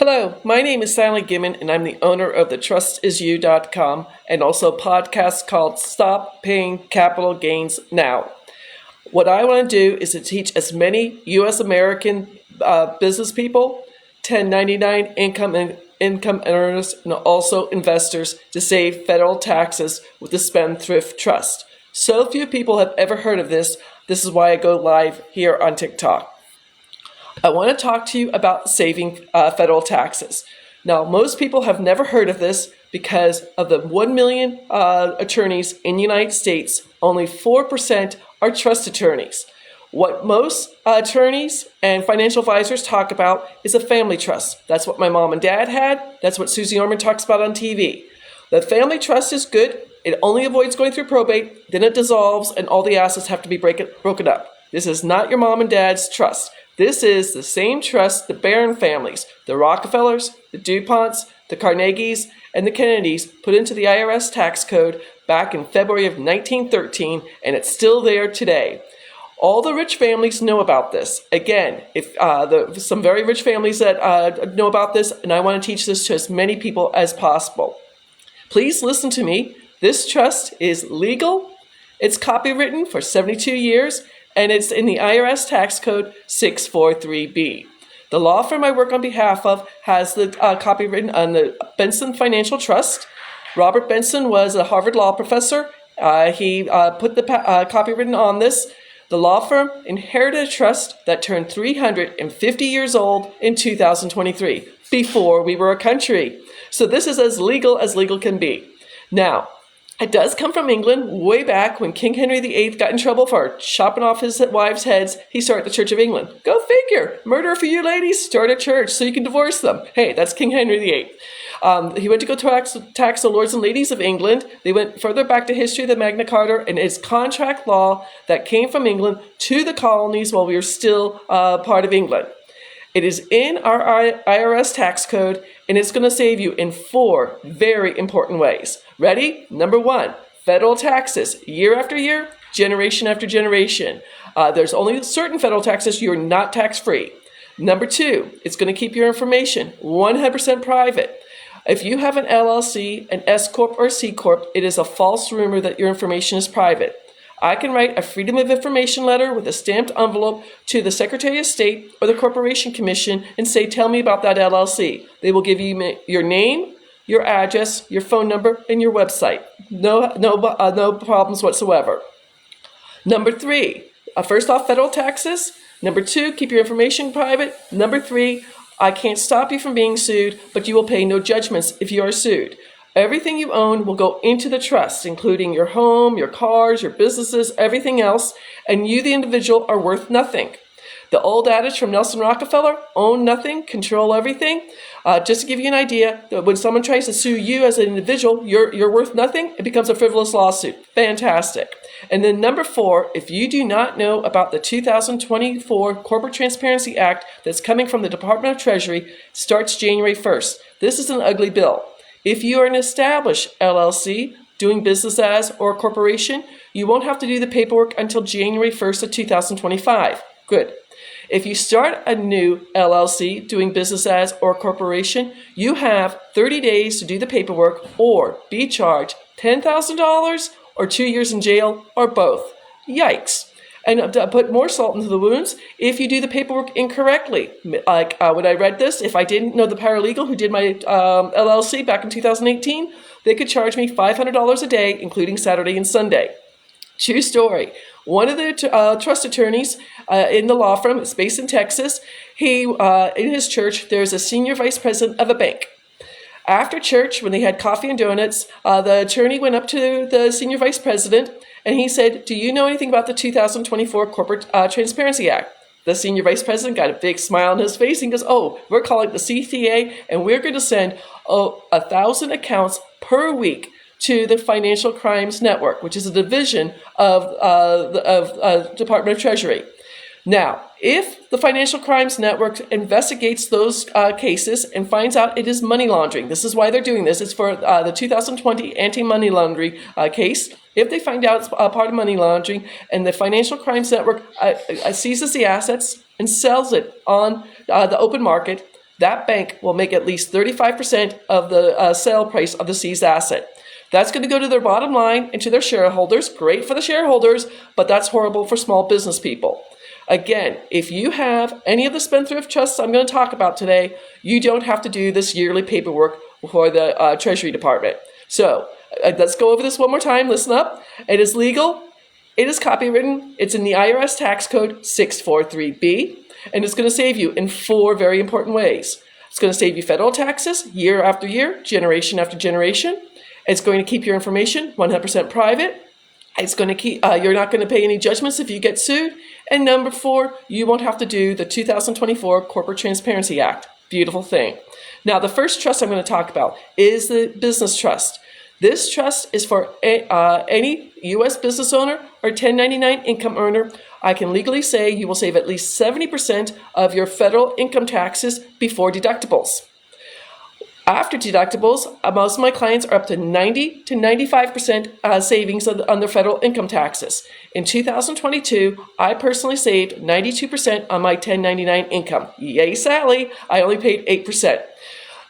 Hello, my name is Sally Gimmon, and I'm the owner of the TrustIsYou.com and also a podcast called Stop Paying Capital Gains Now. What I want to do is to teach as many U.S. American business people, 1099 income earners, and also investors to save federal taxes with the Spendthrift Trust. So few people have ever heard of this. This is why I go live here on TikTok. I want to talk to you about saving federal taxes. Now, most people have never heard of this because of the 1 million attorneys in the United States, only 4% are trust attorneys. What most attorneys and financial advisors talk about is a family trust. That's what my mom and dad had. That's what Susie Orman talks about on TV. The family trust is good. It only avoids going through probate, then it dissolves, and all the assets have to be broken up. This is not your mom and dad's trust. This is the same trust the Barron families, the Rockefellers, the DuPonts, the Carnegies, and the Kennedys put into the IRS Tax Code back in February of 1913, and it's still there today. All the rich families know about this. Again, if some very rich families that know about this, and I want to teach this to as many people as possible. Please listen to me. This trust is legal. It's copywritten for 72 years. And it's in the IRS Tax Code 643B. The law firm I work on behalf of has the copy written on the Benson Financial Trust. Robert Benson was a Harvard law professor. He put the copy written on this. The law firm inherited a trust that turned 350 years old in 2023, before we were a country. So this is as legal can be. Now, it does come from England. Way back when King Henry VIII got in trouble for chopping off his wives' heads, he started the Church of England. Go figure. Murder for you ladies, start a church so you can divorce them. Hey, that's King Henry VIII. He went to go tax the lords and ladies of England. They went further back to history than Magna Carta, and it's contract law that came from England to the colonies while we were still part of England. It is in our IRS tax code, and it's going to save you in 4 very important ways. Ready? Number 1, federal taxes, year after year, generation after generation. There's only certain federal taxes you're not tax-free. Number 2, it's going to keep your information 100% private. If you have an LLC, an S Corp, or C Corp, it is a false rumor that your information is private. I can write a Freedom of Information letter with a stamped envelope to the Secretary of State or the Corporation Commission and say, tell me about that LLC. They will give you your name, your address, your phone number, and your website. No problems whatsoever. Number 3, first off, federal taxes. Number 2, keep your information private. Number 3, I can't stop you from being sued, but you will pay no judgments if you are sued. Everything you own will go into the trust, including your home, your cars, your businesses, everything else, and you, the individual, are worth nothing. The old adage from Nelson Rockefeller, own nothing, control everything. Just to give you an idea, when someone tries to sue you as an individual, you're worth nothing, it becomes a frivolous lawsuit. Fantastic. And then number 4, if you do not know about the 2024 Corporate Transparency Act that's coming from the Department of Treasury, starts January 1st. This is an ugly bill. If you are an established LLC, doing business as, or a corporation, you won't have to do the paperwork until January 1st of 2025. Good. If you start a new LLC, doing business as, or corporation, you have 30 days to do the paperwork or be charged $10,000 or 2 years in jail or both. Yikes. And to put more salt into the wounds, if you do the paperwork incorrectly, like when I read this, if I didn't know the paralegal who did my LLC back in 2018, they could charge me $500 a day, including Saturday and Sunday. True story. One of the trust attorneys in the law firm, it's based in Texas, in his church, there's a senior vice president of a bank. After church, when they had coffee and donuts, the attorney went up to the senior vice president and he said, do you know anything about the 2024 Corporate Transparency Act? The senior vice president got a big smile on his face and goes, oh, we're calling it the CTA, and we're going to send 1,000 accounts per week to the Financial Crimes Network, which is a division of the Department of Treasury. Now, if the Financial Crimes Network investigates those cases and finds out it is money laundering, this is why they're doing this, it's for the 2020 anti-money laundering case. If they find out it's part of money laundering and the Financial Crimes Network seizes the assets and sells it on the open market, that bank will make at least 35% of the sale price of the seized asset. That's going to go to their bottom line and to their shareholders. Great for the shareholders, but that's horrible for small business people. Again, if you have any of the spendthrift trusts I'm going to talk about today, you don't have to do this yearly paperwork for the Treasury Department. So let's go over this one more time. Listen up. It is legal. It is copywritten. It's in the IRS Tax Code 643B, and it's going to save you in 4 very important ways. It's going to save you federal taxes year after year, generation after generation. It's going to keep your information 100% private. It's going to keep, you're not going to pay any judgments if you get sued. And number 4, you won't have to do the 2024 Corporate Transparency Act. Beautiful thing. Now, the first trust I'm going to talk about is the business trust. This trust is for any U.S. business owner or 1099 income earner. I can legally say you will save at least 70% of your federal income taxes before deductibles. After deductibles, most of my clients are up to 90 to 95% savings on their federal income taxes. In 2022, I personally saved 92% on my 1099 income. Yay, Sally! I only paid 8%.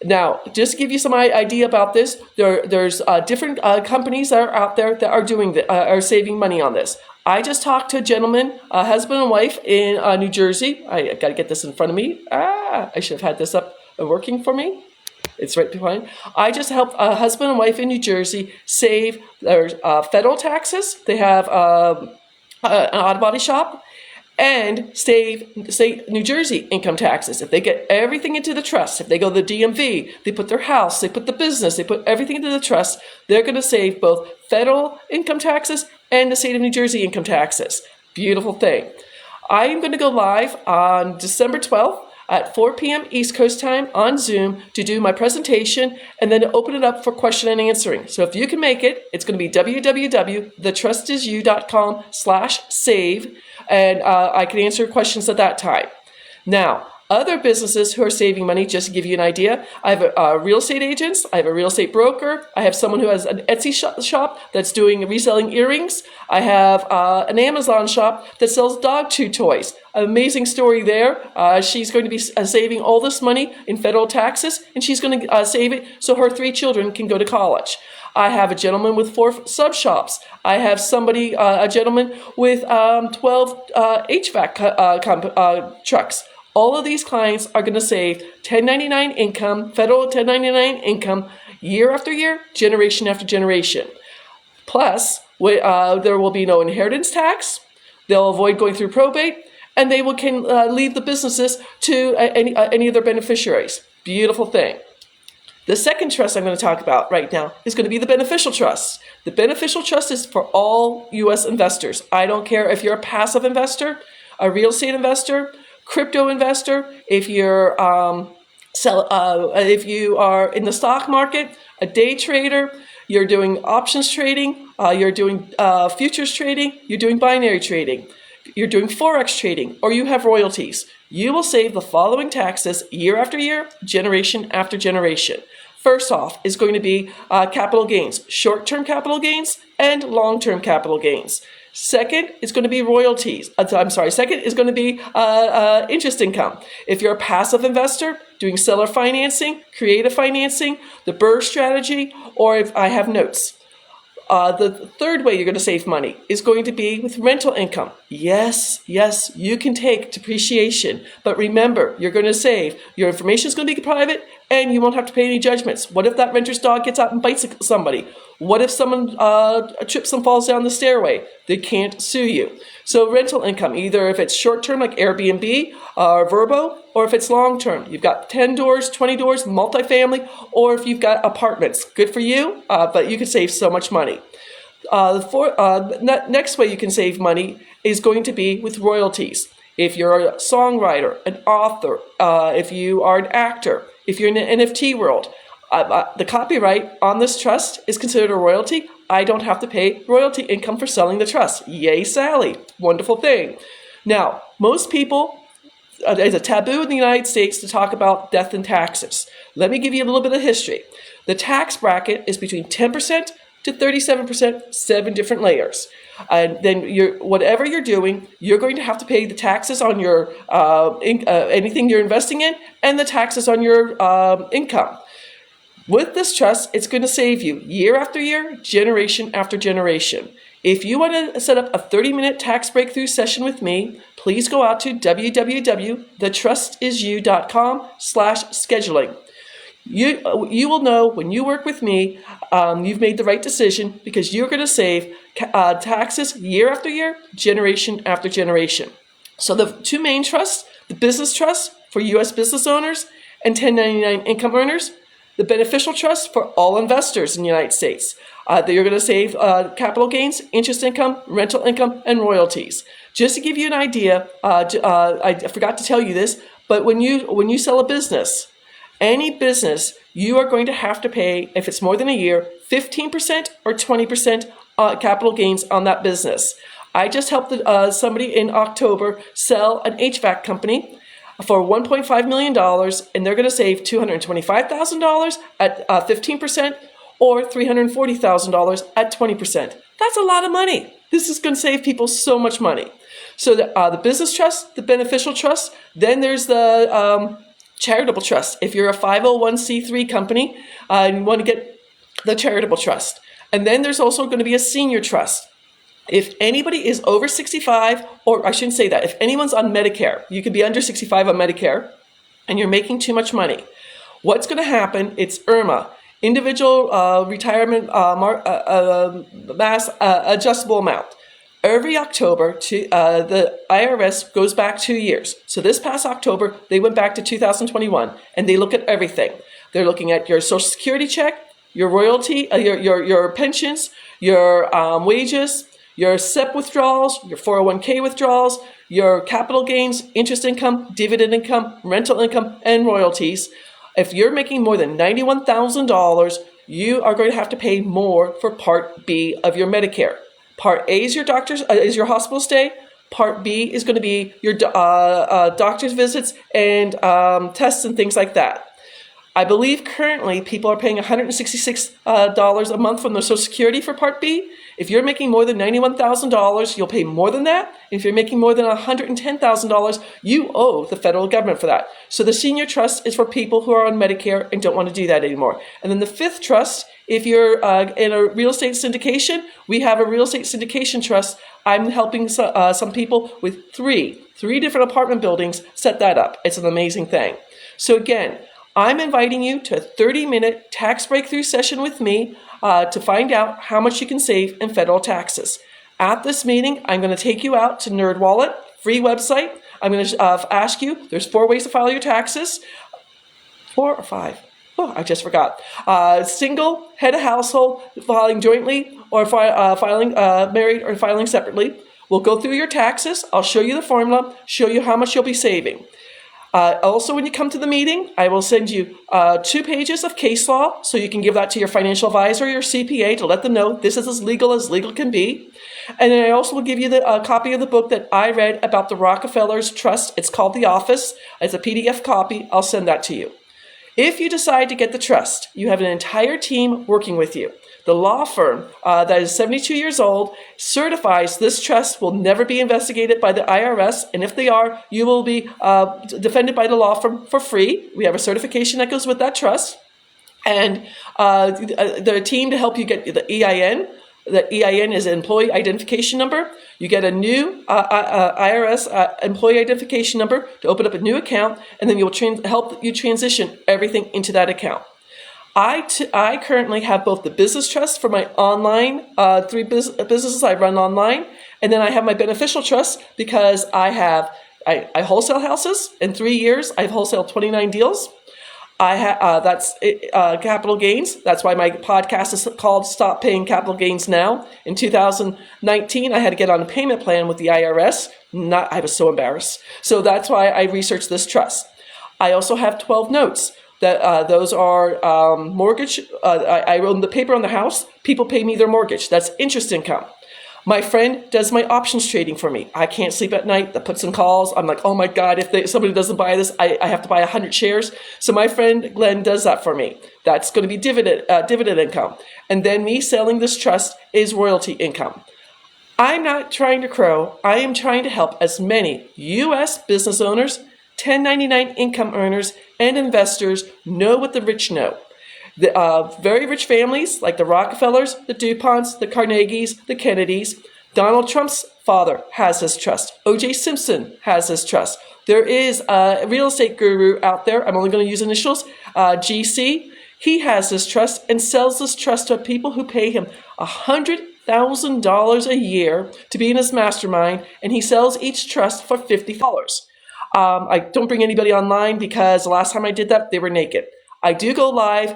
Now, just to give you some idea about this, there's different companies that are out there that are doing are saving money on this. I just talked to a gentleman, a husband and wife in New Jersey. I got to get this in front of me. I should have had this up and working for me. It's right behind. I just helped a husband and wife in New Jersey save their federal taxes. They have an auto body shop, and save state New Jersey income taxes. If they get everything into the trust, if they go to the DMV, they put their house, they put the business, they put everything into the trust, they're going to save both federal income taxes and the state of New Jersey income taxes. Beautiful thing. I am going to go live on December 12th. At 4 p.m. East Coast time on Zoom to do my presentation and then to open it up for question and answering. So if you can make it, it's going to be www.thetrustisyou.com/save, and I can answer questions at that time. Now, other businesses who are saving money, just to give you an idea, I have real estate agents, I have a real estate broker, I have someone who has an Etsy shop that's doing reselling earrings, I have an Amazon shop that sells dog chew toys. Amazing story there. She's going to be saving all this money in federal taxes, and she's going to save it so her 3 children can go to college. I have a gentleman with 4 sub shops. I have somebody, a gentleman with 12 HVAC trucks. All of these clients are going to save 1099 income, federal 1099 income, year after year, generation after generation. Plus, there will be no inheritance tax. They'll avoid going through probate, and they can leave the businesses to any of their beneficiaries. Beautiful thing. The second trust I'm going to talk about right now is going to be the beneficial trust. The beneficial trust is for all U.S. investors. I don't care if you're a passive investor, a real estate investor, crypto investor, if you're if you are in the stock market, a day trader, you're doing options trading, you're doing futures trading, you're doing binary trading, you're doing forex trading, or you have royalties. You will save the following taxes year after year, generation after generation. First off is going to be capital gains, short-term capital gains and long-term capital gains. Second is going to be royalties. Second is going to be interest income. If you're a passive investor doing seller financing, creative financing, the BRRRR strategy, or if I have notes. The third way you're going to save money is going to be with rental income. Yes, you can take depreciation, but remember, you're going to save. Your information is going to be private, and you won't have to pay any judgments. What if that renter's dog gets out and bites somebody? What if someone trips and falls down the stairway? They can't sue you. So rental income, either if it's short-term like Airbnb or Vrbo, or if it's long-term. You've got 10 doors, 20 doors, multifamily, or if you've got apartments. Good for you, but you can save so much money. Next way you can save money is going to be with royalties. If you're a songwriter, an author, if you are an actor, if you're in the NFT world, the copyright on this trust is considered a royalty. I don't have to pay royalty income for selling the trust. Yay, Sally. Wonderful thing. Now, most people, it's a taboo in the United States to talk about death and taxes. Let me give you a little bit of history. The tax bracket is between 10% to 37%, 7 different layers. And then whatever you're doing, you're going to have to pay the taxes on your anything you're investing in and the taxes on your income. With this trust, it's going to save you year after year, generation after generation. If you want to set up a 30-minute tax breakthrough session with me, please go out to www.thetrustisyou.com/scheduling. You will know when you work with me, you've made the right decision because you're going to save taxes year after year, generation after generation. So the 2 main trusts, the business trust for U.S. business owners and 1099 income earners, the beneficial trust for all investors in the United States. That you're going to save capital gains, interest income, rental income, and royalties. Just to give you an idea, I forgot to tell you this, but when you sell a business, any business, you are going to have to pay, if it's more than a year, 15% or 20% capital gains on that business. I just helped somebody in October sell an HVAC company for $1.5 million, and they're going to save $225,000 at 15%, or $340,000 at 20%. That's a lot of money. This is going to save people so much money. So the business trust, the beneficial trust, then there's the charitable trust. If you're a 501c3 company, you want to get the charitable trust. And then there's also going to be a senior trust. If anybody is over 65, or I shouldn't say that, if anyone's on Medicare, you could be under 65 on Medicare, and you're making too much money. What's going to happen, it's IRMA, Individual Retirement Mass Adjustable Amount. Every October, the IRS goes back 2 years. So this past October, they went back to 2021, and they look at everything. They're looking at your Social Security check, your royalty, your pensions, your wages, your SEP withdrawals, your 401k withdrawals, your capital gains, interest income, dividend income, rental income, and royalties. If you're making more than $91,000, you are going to have to pay more for Part B of your Medicare. Part A is your hospital stay. Part B is going to be your doctor's visits and tests and things like that. I believe currently people are paying $166 a month from their Social Security for Part B. If you're making more than $91,000, you'll pay more than that. If you're making more than $110,000, you owe the federal government for that. So the senior trust is for people who are on Medicare and don't want to do that anymore. And then the 5th trust, if you're in a real estate syndication, we have a real estate syndication trust. I'm helping some people with three different apartment buildings set that up. It's an amazing thing. So again, I'm inviting you to a 30-minute tax breakthrough session with me to find out how much you can save in federal taxes. At this meeting, I'm going to take you out to NerdWallet, free website. I'm going to ask you, there's 4 ways to file your taxes. 4 or 5? Oh, I just forgot. Single, head of household, filing jointly, or filing married or filing separately. We'll go through your taxes. I'll show you the formula, show you how much you'll be saving. Also, when you come to the meeting, I will send you 2 pages of case law, so you can give that to your financial advisor or your CPA to let them know this is as legal can be. And then I also will give you a copy of the book that I read about the Rockefellers Trust. It's called The Office. It's a PDF copy. I'll send that to you. If you decide to get the trust, you have an entire team working with you. The law firm that is 72 years old certifies this trust will never be investigated by the IRS, and if they are, you will be defended by the law firm for free. We have a certification that goes with that trust, and the team to help you get the EIN. The EIN is an employee identification number. You get a new IRS employee identification number to open up a new account, and then you'll help you transition everything into that account. I currently have both the business trust for my online 3 businesses I run online, and then I have my beneficial trust because I wholesale houses. In 3 years, I've wholesaled 29 deals. That's capital gains. That's why my podcast is called Stop Paying Capital Gains Now. In 2019, I had to get on a payment plan with the IRS. I was so embarrassed. So that's why I researched this trust. I also have 12 notes. Those are mortgage. I own the paper on the house. People pay me their mortgage. That's interest income. My friend does my options trading for me. I can't sleep at night. The puts and calls. I'm like, oh my God, if somebody doesn't buy this, I have to buy 100 shares. So my friend Glenn does that for me. That's going to be dividend income. And then me selling this trust is royalty income. I'm not trying to crow. I am trying to help as many U.S. business owners, 1099 income earners, and investors know what the rich know. The very rich families like the Rockefellers, the DuPonts, the Carnegies, the Kennedys. Donald Trump's father has his trust. O.J. Simpson has his trust. There is a real estate guru out there, I'm only going to use initials, GC. He has his trust and sells this trust to people who pay him $100,000 a year to be in his mastermind, and he sells each trust for $50. I don't bring anybody online because the last time I did that, they were naked. I do go live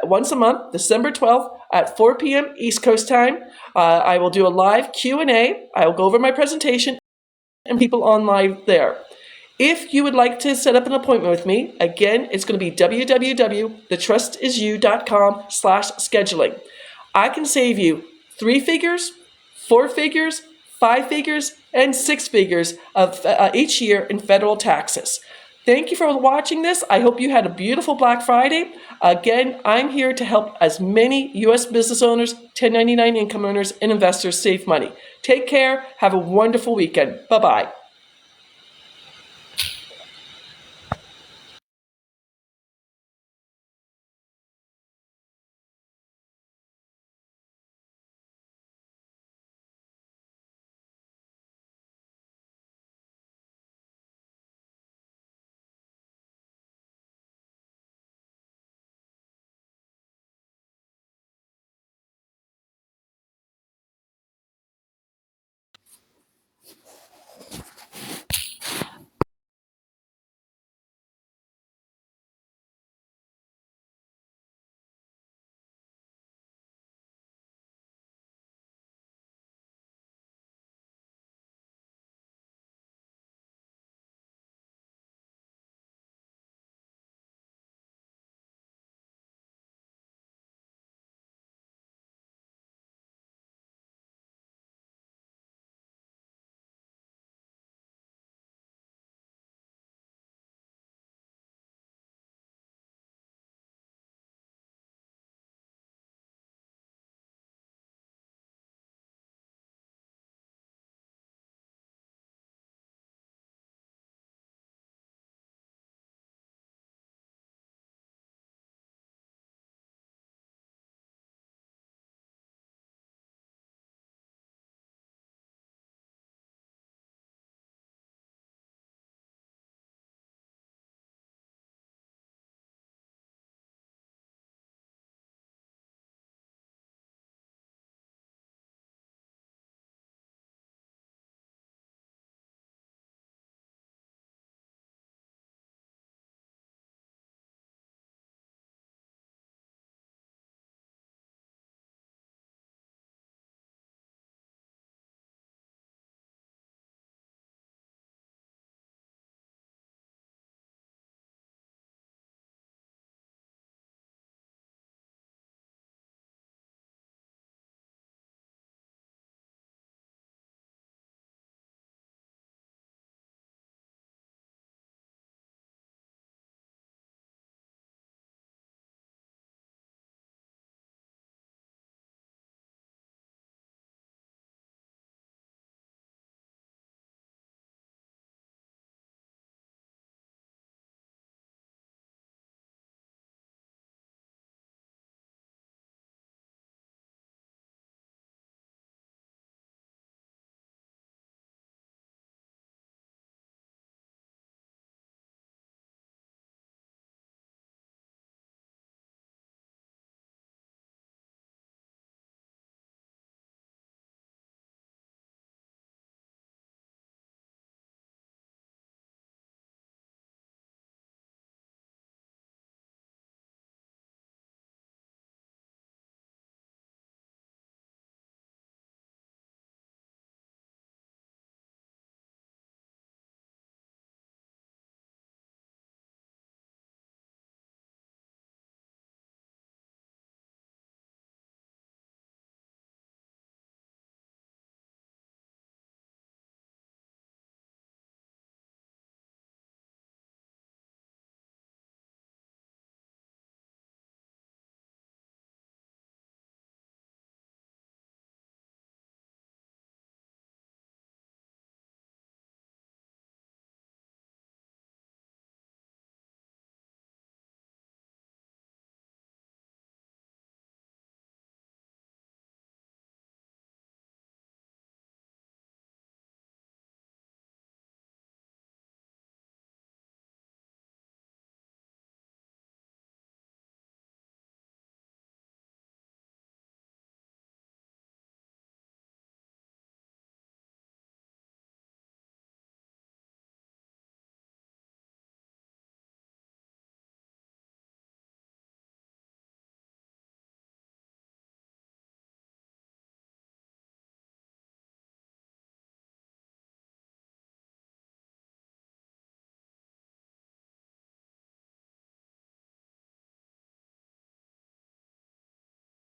once a month, December 12th at 4 p.m. East Coast time. I will do a live Q&A. I will go over my presentation and people on live there. If you would like to set up an appointment with me, again, it's going to be www.thetrustisyou.com/scheduling. I can save you 3 figures, 4 figures, 5 figures, and 6 figures of each year in federal taxes. Thank you for watching this. I hope you had a beautiful Black Friday. Again, I'm here to help as many U.S. business owners, 1099 income earners, and investors save money. Take care. Have a wonderful weekend. Bye-bye.